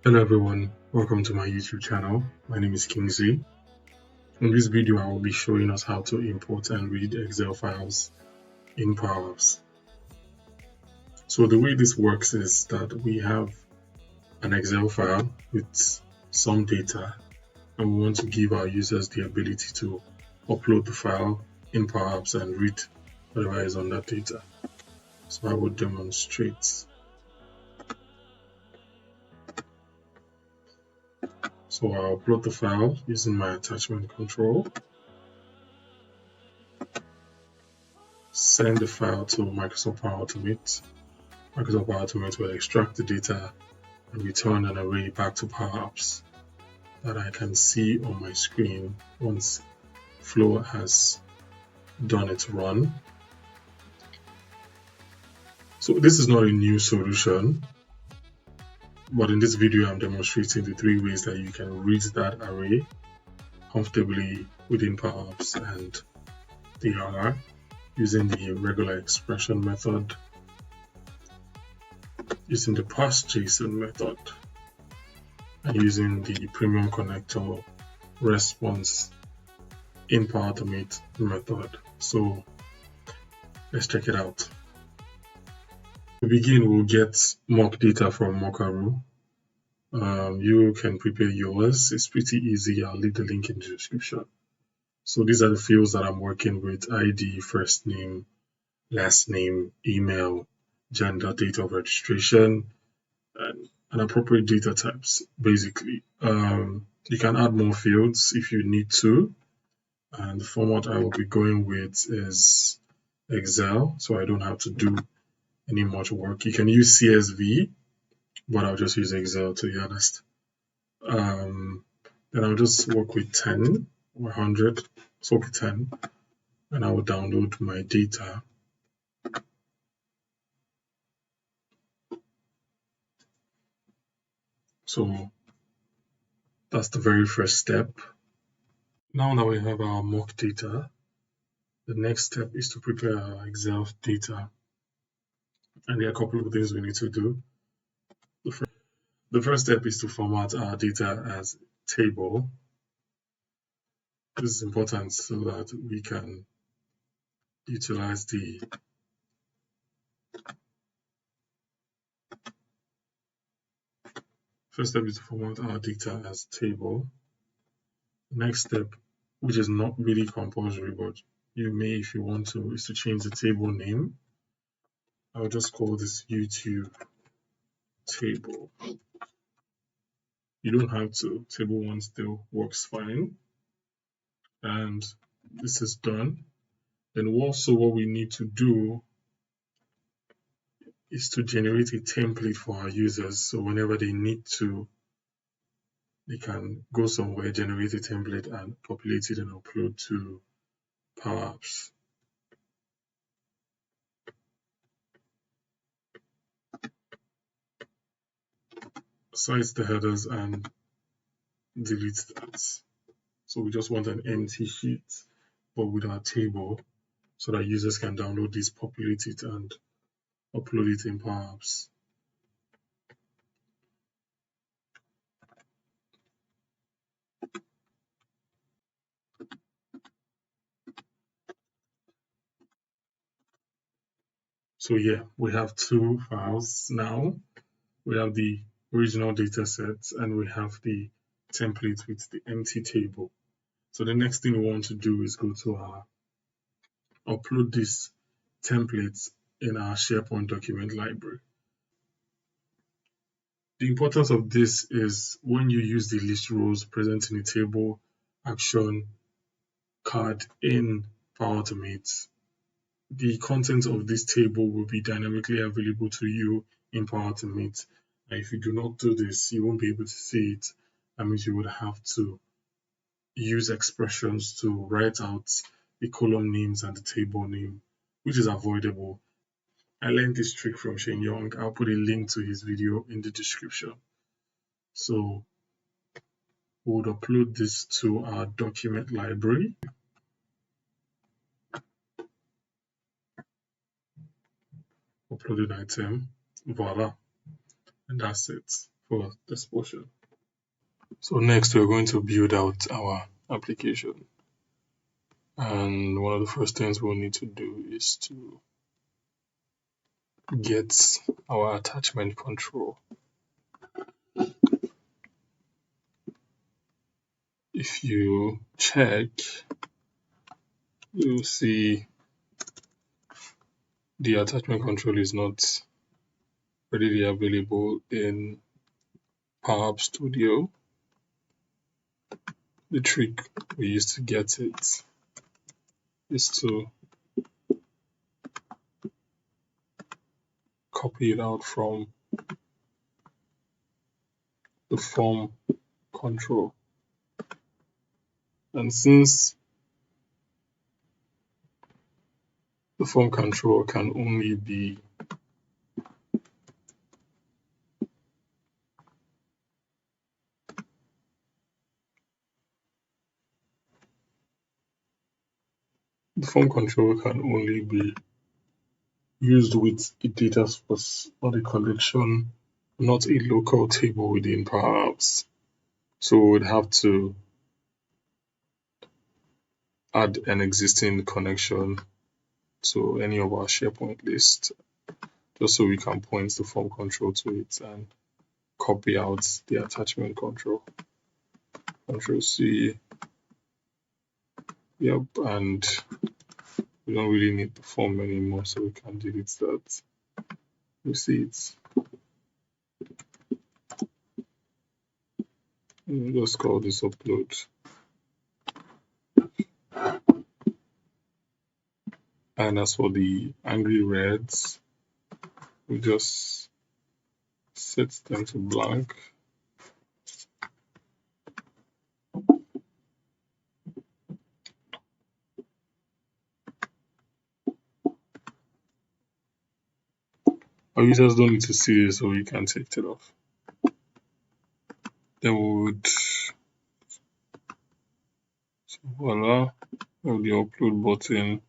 Hello everyone, welcome to my YouTube channel. My name is Kingsley. In this video, I will be showing us how to import and read Excel files in PowerApps. So the way this works is that we have an Excel file with some data and we want to give our users the ability to upload the file in PowerApps and read whatever is on that data. So I will demonstrate. So I'll upload the file using my attachment control. Send the file to Microsoft Power Automate. Microsoft Power Automate will extract the data and return an array back to PowerApps that I can see on my screen once Flow has done its run. So this is not a new solution, but in this video I'm demonstrating the 3 ways that you can read that array comfortably within PowerApps, and they are using the regular expression method, using the ParseJSON method, and using the premium connector response in Power Automate method. So let's check it out. To begin, we'll get mock data from Mockaroo. You can prepare yours. It's pretty easy. I'll leave the link in the description. So these are the fields that I'm working with: ID, first name, last name, email, gender, date of registration, and appropriate data types, basically. You can add more fields if you need to. And the format I will be going with is Excel, so I don't have to do any much work. You can use CSV, but I'll just use Excel, to be honest. Then I'll just work with 10 or 100, so work with 10, and I will download my data. So that's the very first step. Now that we have our mock data, the next step is to prepare our Excel data. And there are a couple of things we need to do. The first step is to format our data as table. This is important so that we can utilize the first step is to format our data as table. The next step, which is not really compulsory, but you may if you want to, is to change the table name. I'll just call this YouTube table. You don't have to. Table 1 still works fine. And this is done. Then also what we need to do is to generate a template for our users. So whenever they need to, they can go somewhere, generate a template, and populate it and upload to PowerApps. Cite the headers and delete that. So we just want an empty sheet, but with our table, so that users can download this, populate it, and upload it in PowerApps. So yeah, we have 2 files now. We have the original data set and we have the template with the empty table. So the next thing we want to do is go to our upload this template in our SharePoint document library. The importance of this is when you use the list rows present in a table action card in Power Automate, the content of this table will be dynamically available to you in Power Automate. And if you do not do this, you won't be able to see it. That means you would have to use expressions to write out the column names and the table name, which is avoidable. I learned this trick from Shane Young. I'll put a link to his video in the description. So we would upload this to our document library. Uploaded item, voila, and that's it. for this portion. So next we're going to build out our application. And one of the first things we'll need to do is to get our attachment control. If you check, you'll see the attachment control is not readily available in PowerApps Studio. The trick we use to get it is to copy it out from the form control. And since the form control can only be used with a data source, not a collection, not a local table within PowerApps. So we'd have to add an existing connection to any of our SharePoint list, just so we can point the form control to it and copy out the attachment control. Control C. Yep, and we don't really need the form anymore, so we can delete that. You see it. Just call this upload. And as for the angry reds, we just set them to blank. Our users don't need to see this, so we can take it off. Then we would, so voila, have the upload button.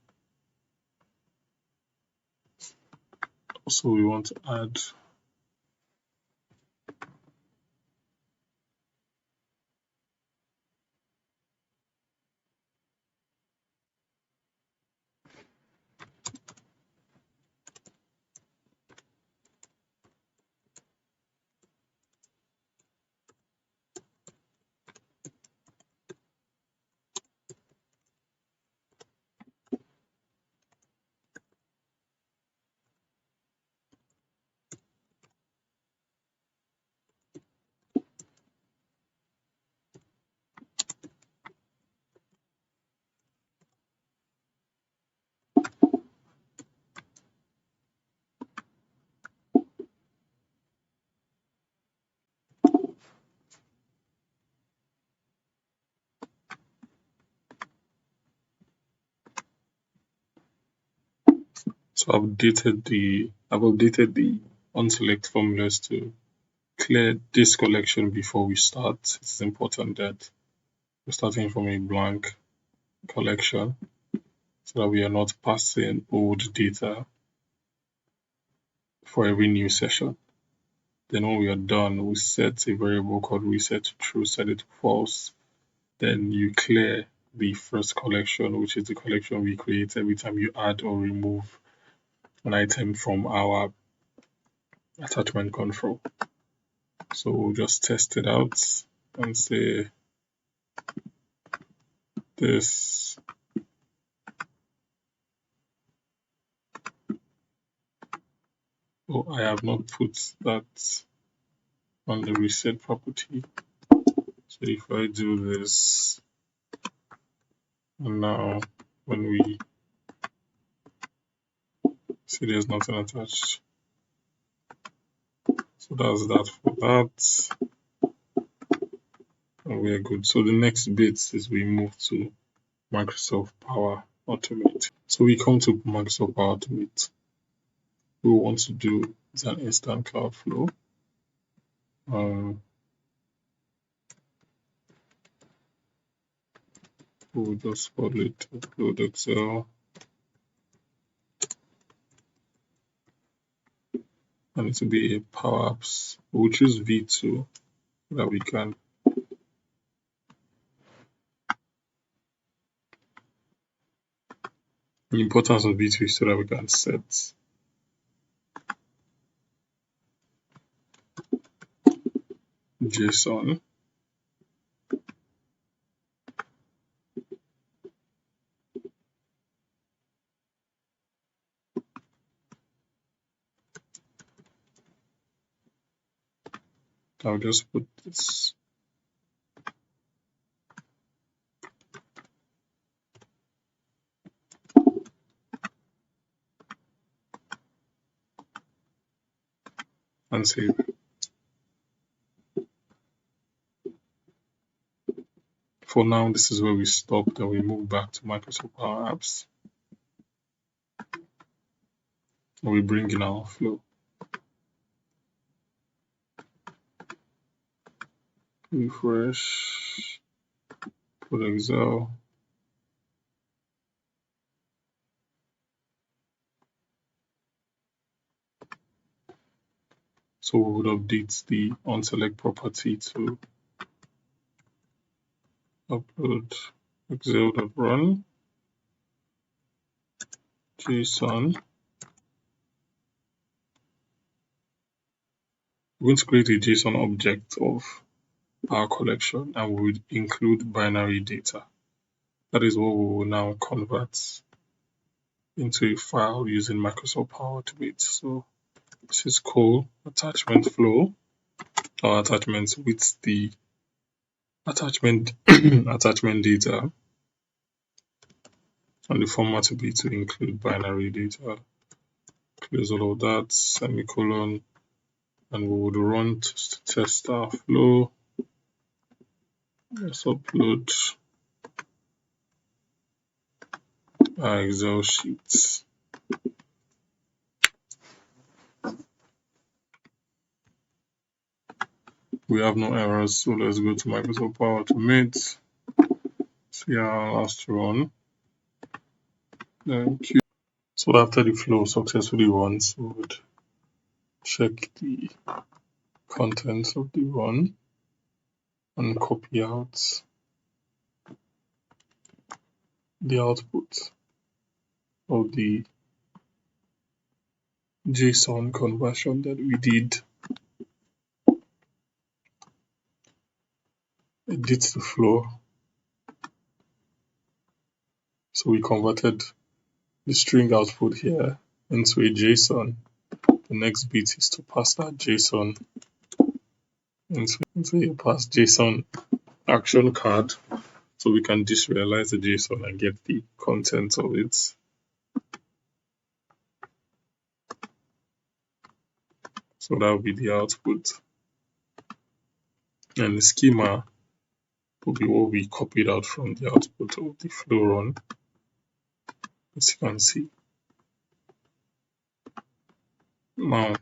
Also, we want to add So I've updated the unselect formulas to clear this collection before we start. It's important that we're starting from a blank collection so that we are not passing old data for every new session. Then when we are done, we set a variable called reset to true, set it to false. Then you clear the first collection, which is the collection we create every time you add or remove an item from our attachment control. So we'll just test it out and say this oh, I have not put that on the reset property. So if I do this, and now when we see there's nothing attached, so that's that for that, and we're good. So the next bit is we move to Microsoft Power Automate. So we come to Microsoft Power Automate. We want to do is an instant cloud flow. We'll just call it upload Excel. and it will be a PowerApps. We'll choose V2 so that we can the importance of V2 so that we can set JSON. I'll just put this and save. For now, this is where we stop. Then we move back to Microsoft Power Apps. And we bring in our flow. Refresh. Put Excel. So we would update the onSelect property to upload Excel.run JSON. We're going to create a JSON object of our collection and we would include binary data. That is what we will now convert into a file using Microsoft Power Automate. So this is called attachment flow or attachments with the attachment attachment data, and the format will be to include binary data. Close all of that, semicolon, and we would run to test our flow. Let's upload our Excel sheets. We have no errors, so let's go to Microsoft Power Automate. See our last run. Thank you. So after the flow successfully runs, we would check the contents of the run and copy out the output of the JSON conversion that we did. Edit the flow. So we converted the string output here into a JSON. The next bit is to pass that JSON into a ParseJSON action card so we can deserialize the JSON and get the content of it. So that will be the output. And the schema will be what we copied out from the output of the flow run, as you can see. Now,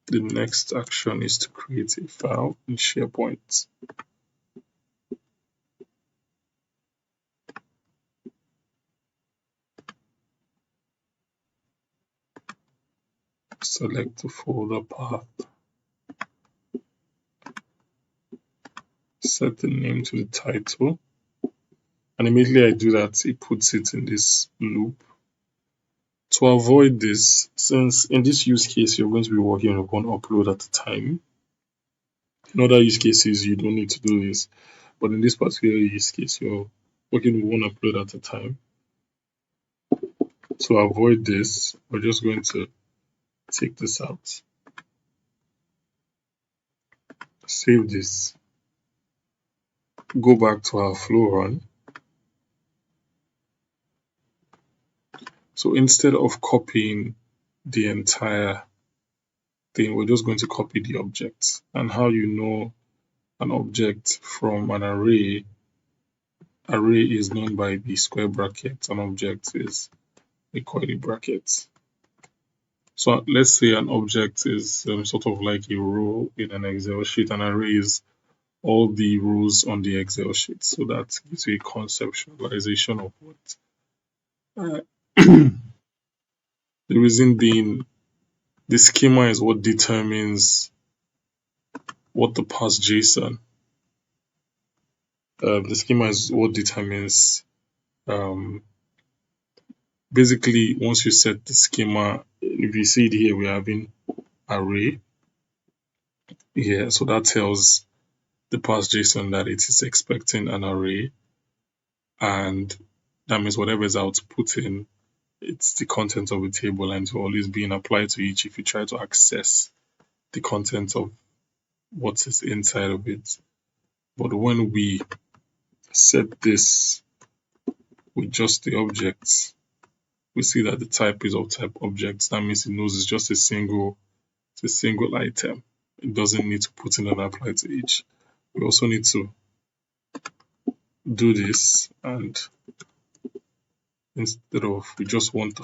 the next action is to create a file in SharePoint. Select the folder path. Set the name to the title. And immediately I do that, it puts it in this loop. To avoid this, since in this use case you're going to be working on one upload at a time, in other use cases you don't need to do this, but in this particular use case you're working with one upload at a time. To avoid this, we're just going to take this out, save this, go back to our flow run. So instead of copying the entire thing, we're just going to copy the object. And how you know an object from an array is known by the square bracket. An object is a curly bracket. So let's say an object is sort of like a row in an Excel sheet. An array is all the rows on the Excel sheet. So that gives you a conceptualization of what the reason being The schema is what determines what the ParseJSON. The schema is what determines basically once you set the schema. If you see it here, we're having array here, so that tells the ParseJSON that it is expecting an array, and that means whatever is outputting, it's the content of a table, and to always being applied to each if you try to access the content of what is inside of it. But when we set this with just the objects, we see that the type is of type objects. That means it knows it's just a single item. It doesn't need to put in an apply to each. We also need to do this, and instead of, we just want the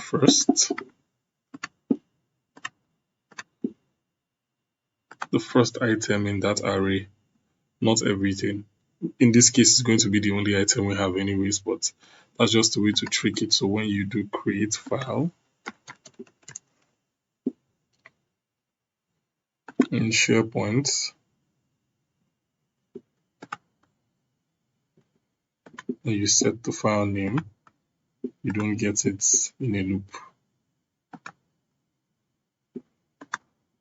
first item in that array, not everything. In this case, it's going to be the only item we have anyways, but that's just a way to trick it. So when you do create file in SharePoint, and you set the file name, you don't get it in a loop.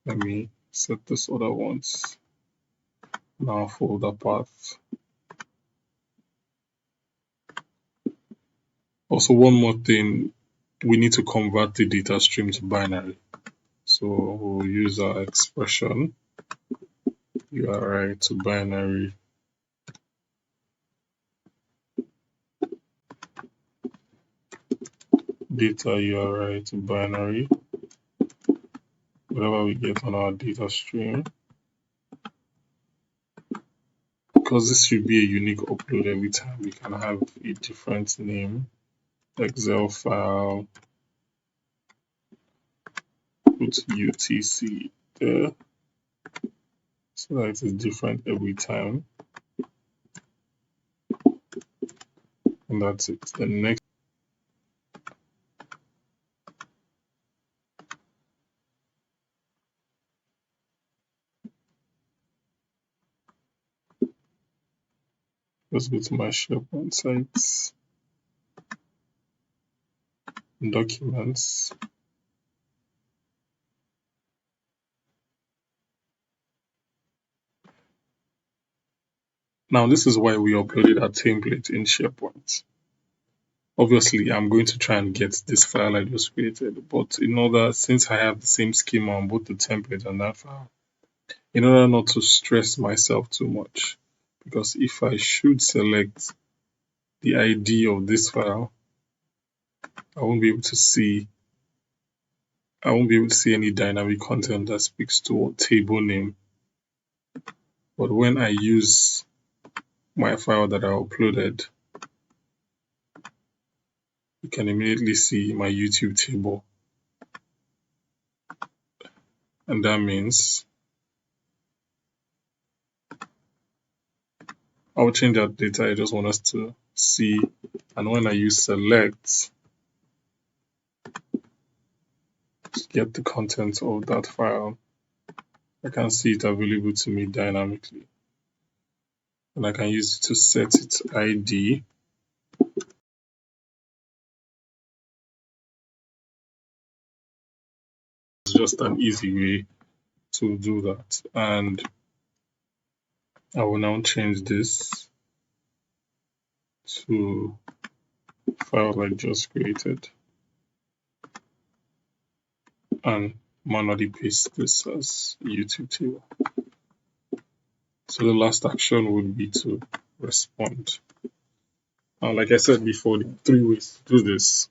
Let me set this other ones. Now folder path. Also, one more thing, we need to convert the data stream to binary. So we'll use our expression URI to binary. Data URI to binary. Whatever we get on our data stream. Because this should be a unique upload every time, we can have a different name. Excel file, put UTC there, so that it is different every time. And that's it. The next, let's go to my SharePoint sites, documents. Now this is why we uploaded our template in SharePoint. Obviously, I'm going to try and get this file I just created, but since I have the same schema on both the template and that file, in order not to stress myself too much, because if I should select the ID of this file, I won't be able to see any dynamic content that speaks to a table name. But when I use my file that I uploaded, you can immediately see my YouTube table. And that means I'll change that data. I just want us to see. And when I use select to get the content of that file, I can see it available to me dynamically. And I can use it to set its ID. It's just an easy way to do that. And I will now change this to file I just created and manually paste this as YouTube table. So the last action would be to respond. And like I said before, the 3 ways to do this.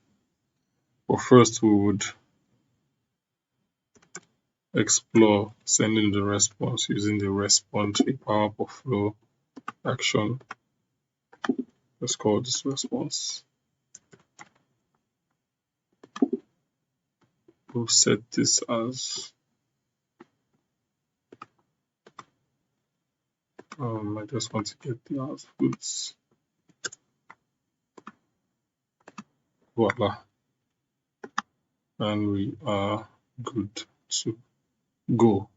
But first, we would explore sending the response using the respond a PowerApps flow action. Let's call this response. We'll set this as I just want to get the outputs. Voila. And we are good to go.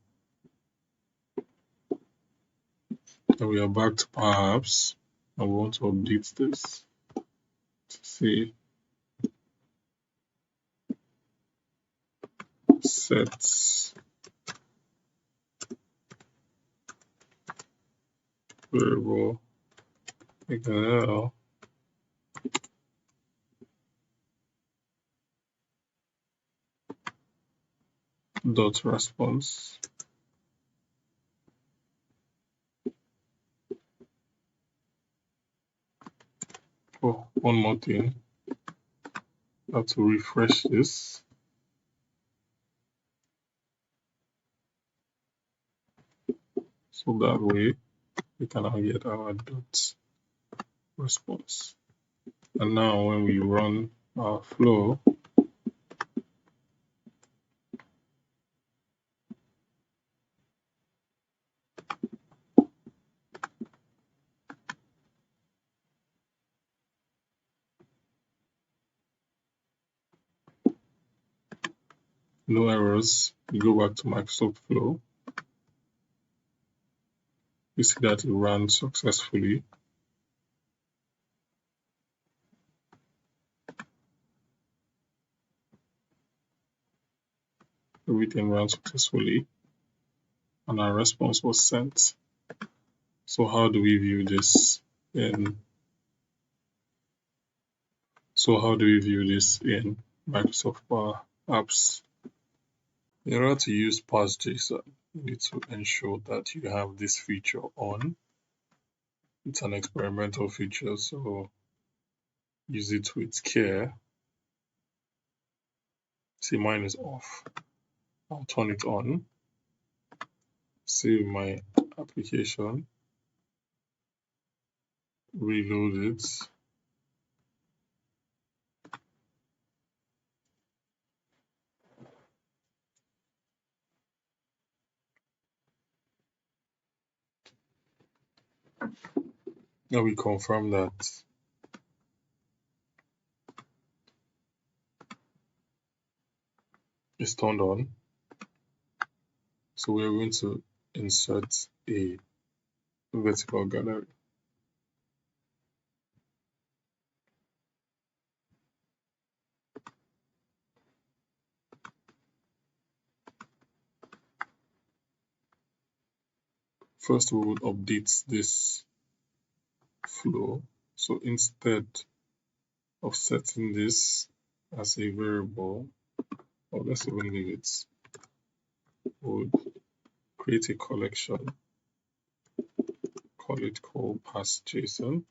And we are back to PowerApps. I want to update this to say set variable XML dot response. Oh, one more thing. I have to refresh this. So that way we can now get our dot response. And now when we run our flow, no errors. We go back to Microsoft Flow. You see that it ran successfully. Everything ran successfully and our response was sent. So how do we view this in Microsoft Power Apps? In order to use ParseJSON, you need to ensure that you have this feature on. It's an experimental feature, so use it with care. See, mine is off. I'll turn it on. Save my application. Reload it. Now we confirm that it's turned on. So we're going to insert a vertical gallery. First, we will update this flow. So instead of setting this as a variable, or let's even leave it, we'll create a collection, call it ParseJSON,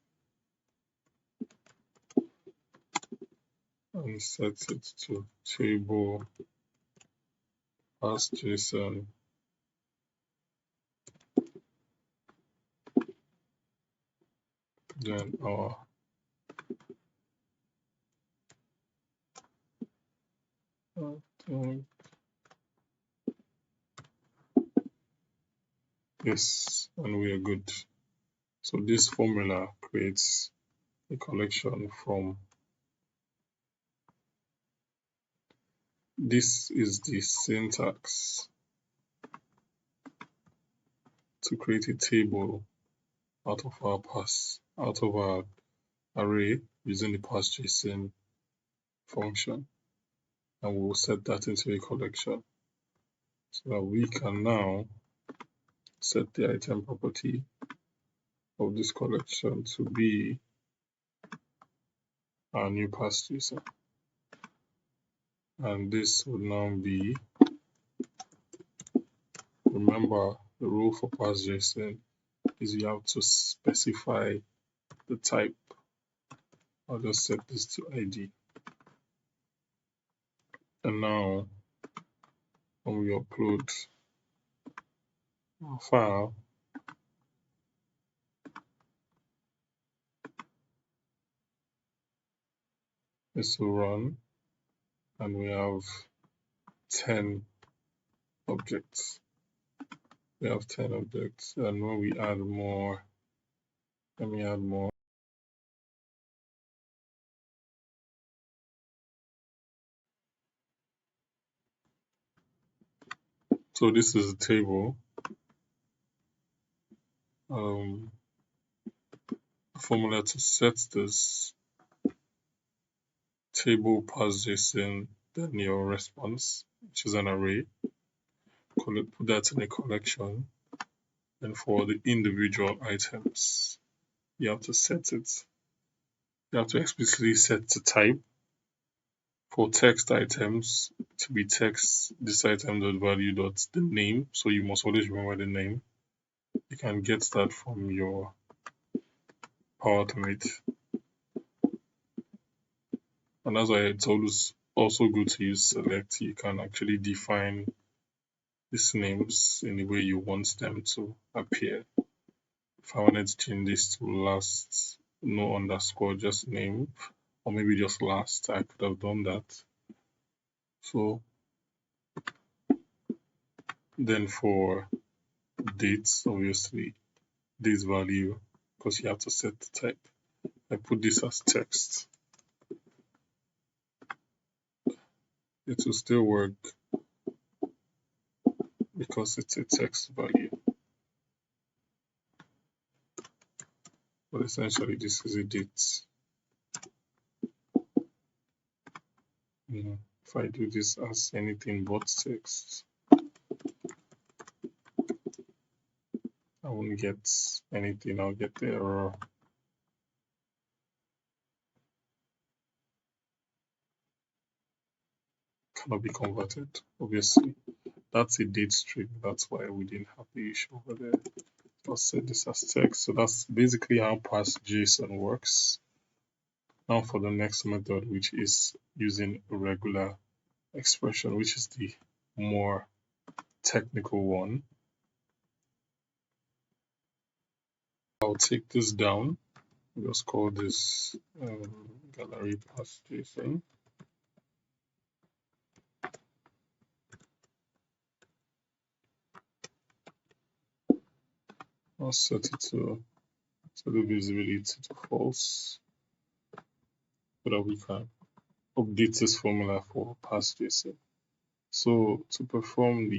and set it to table ParseJSON. Then our yes, and we are good. So this formula creates a collection from, this is the syntax to create a table out of our array using the ParseJSON function, and we'll set that into a collection so that we can now set the item property of this collection to be our new ParseJSON. And this would now be, remember the rule for ParseJSON is you have to specify the type. I'll just set this to ID. And now when we upload our file, this will run and we have 10 objects. We have 10 objects, and when we add more, let me add more. So this is a table. Formula to set this table ParseJSON, then your response, which is an array. Put that in a collection. And for the individual items, you have to set it. You have to explicitly set the type. For text items, to be text, this item dot value dot the name. So you must always remember the name. You can get that from your Power Automate. And that's why it's always also good to use select. You can actually define these names in the way you want them to appear. If I wanted to change this to last, no underscore, just name, or maybe just last, I could have done that. So then for dates, obviously, this value, because you have to set the type. I put this as text. It will still work because it's a text value. But essentially, this is a date. If I do this as anything but text, I won't get anything. I'll get the error. Cannot be converted, obviously. That's a date string. That's why we didn't have the issue over there. I'll set this as text. So that's basically how ParseJSON works. Now for the next method, which is using a regular expression, which is the more technical one. I'll take this down. Just call this gallery ParseJSON. I'll set it to the visibility to false so that we can update this formula for ParseJSON. So to perform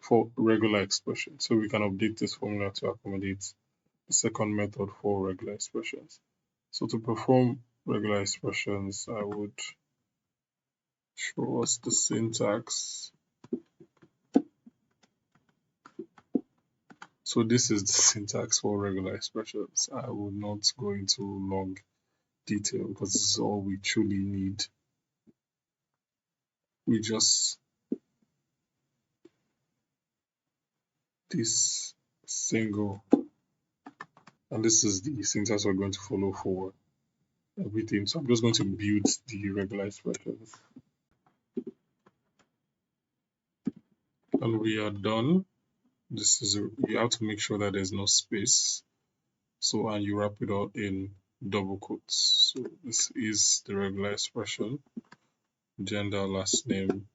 for regular expression, so we can update this formula to accommodate the second method for regular expressions. So to perform regular expressions, I would show us the syntax. So this is the syntax for regular expressions. I will not go into long detail because this is all we truly need. We just this single, and this is the syntax we're going to follow for everything. So I'm just going to build the regular expressions. And we are done. This is you have to make sure that there's no space. So and you wrap it all in double quotes. So this is the regular expression. Gender, last name,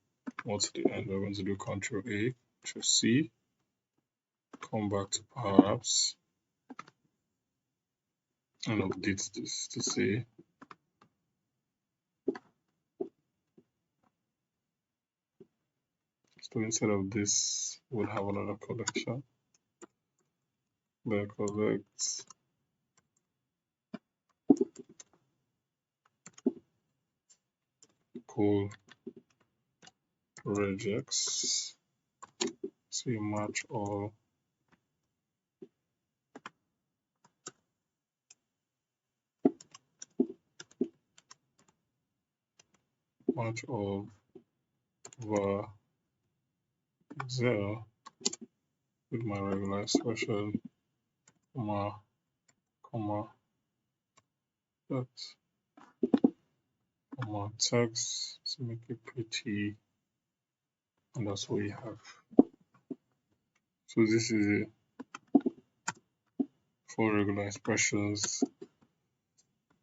what's the end? We're going to do Control A, Control C. Come back to PowerApps and update this to say so instead of this we'll have another collection. The collect call Regex. So you match all var 0 with my regular expression, comma, dot, text to make it pretty, and that's what we have. So this is it for regular expressions.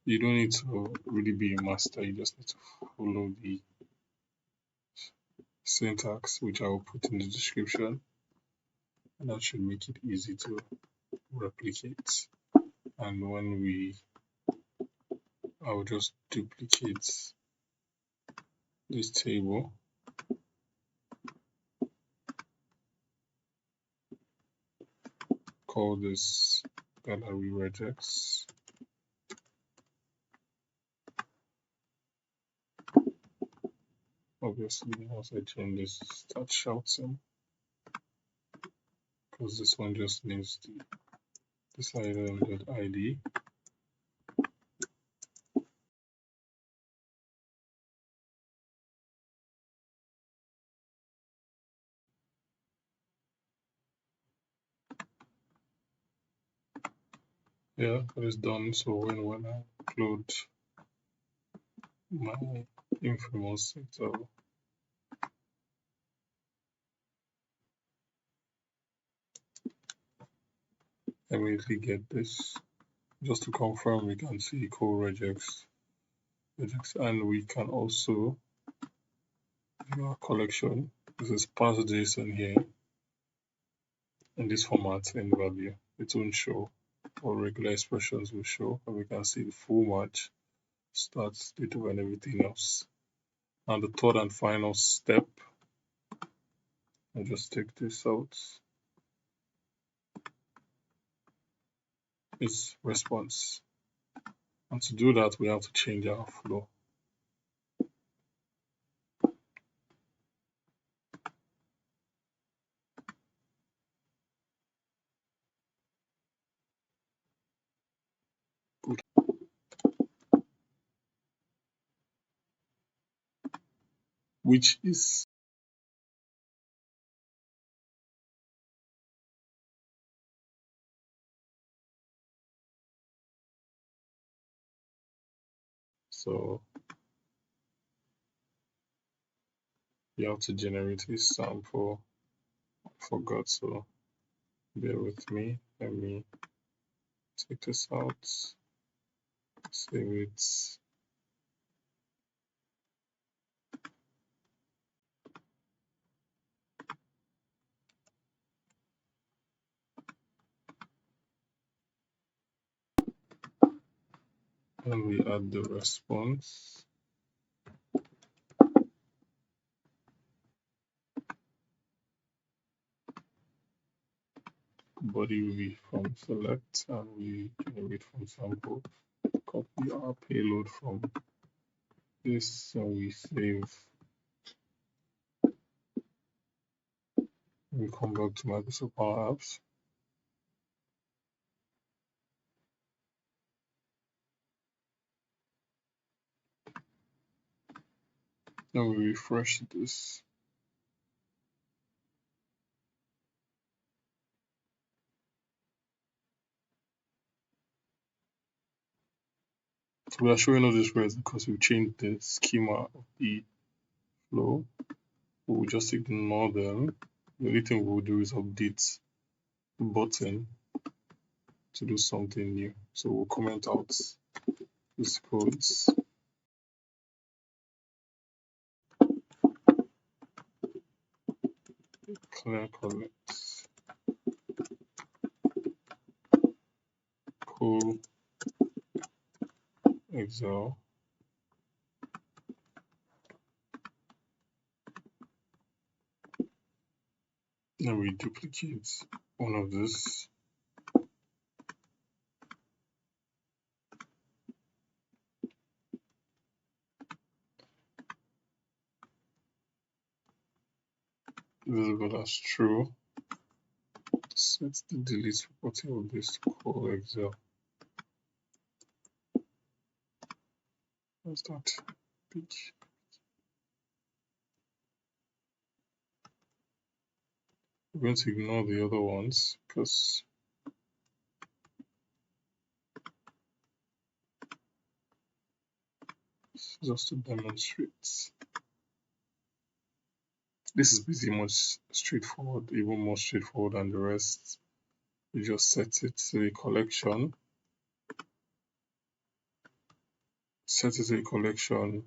You don't need to really be a master, you just need to follow the syntax, which I will put in the description, and that should make it easy to replicate. And when I will just duplicate this table call this gallery regex. Obviously, once I change this, start shouting, because this one just needs this item.id. Yeah, that is done. So when I upload my infamous sector, I immediately get this. Just to confirm, we can see call regex, and we can also view our collection. This is ParseJSON here in this format in value. It won't show, or regular expressions will show, and we can see the full match, start, data, and everything else. And the third and final step, I'll just take this out, is response. And to do that, we have to change our flow. Good. Which is so you have to generate a sample. I forgot, so bear with me. Let me take this out, save it. And we add the response. Body will be from select, and we generate from sample. Copy our payload from this, and we save. We come back to Microsoft Power Apps. Then we refresh this. So we are showing all this red because we changed the schema of the flow. We'll just ignore them. The only thing we'll do is update the button to do something new. So we'll comment out these codes. Clear collect. Cool. Excel. Then we duplicate one of this. Visible as true. Set the delete property of this to call Excel. What's that page? We're going to ignore the other ones because just to demonstrate. This is pretty much straightforward, even more straightforward than the rest. You just set it to a collection. Set it to a collection.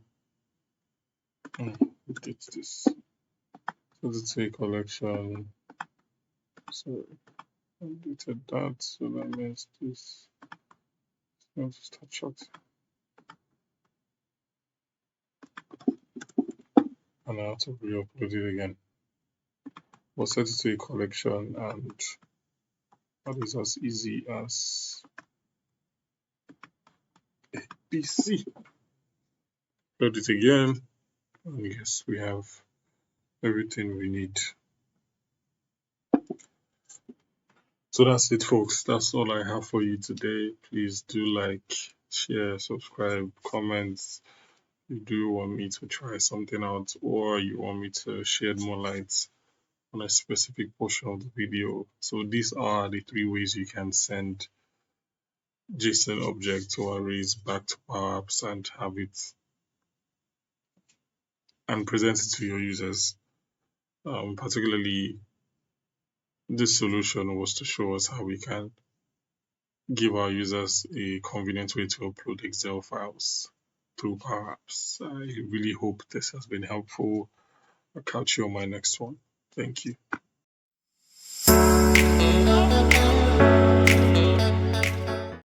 Update this. Set it to a collection. Sorry, I deleted that, so that means this. I'll just start short. And I have to re-upload it again. But set it to a collection, and That is as easy as PC. Load it again, and yes, we have everything we need. So that's it, folks. That's all I have for you today. Please do like, share, subscribe, comment. You do want me to try something out, or you want me to shed more light on a specific portion of the video. So these are the three ways you can send JSON objects or arrays back to PowerApps and have it and present it to your users. Particularly, this solution was to show us how we can give our users a convenient way to upload Excel files through PowerApps. I really hope this has been helpful. I'll catch you on my next one. Thank you.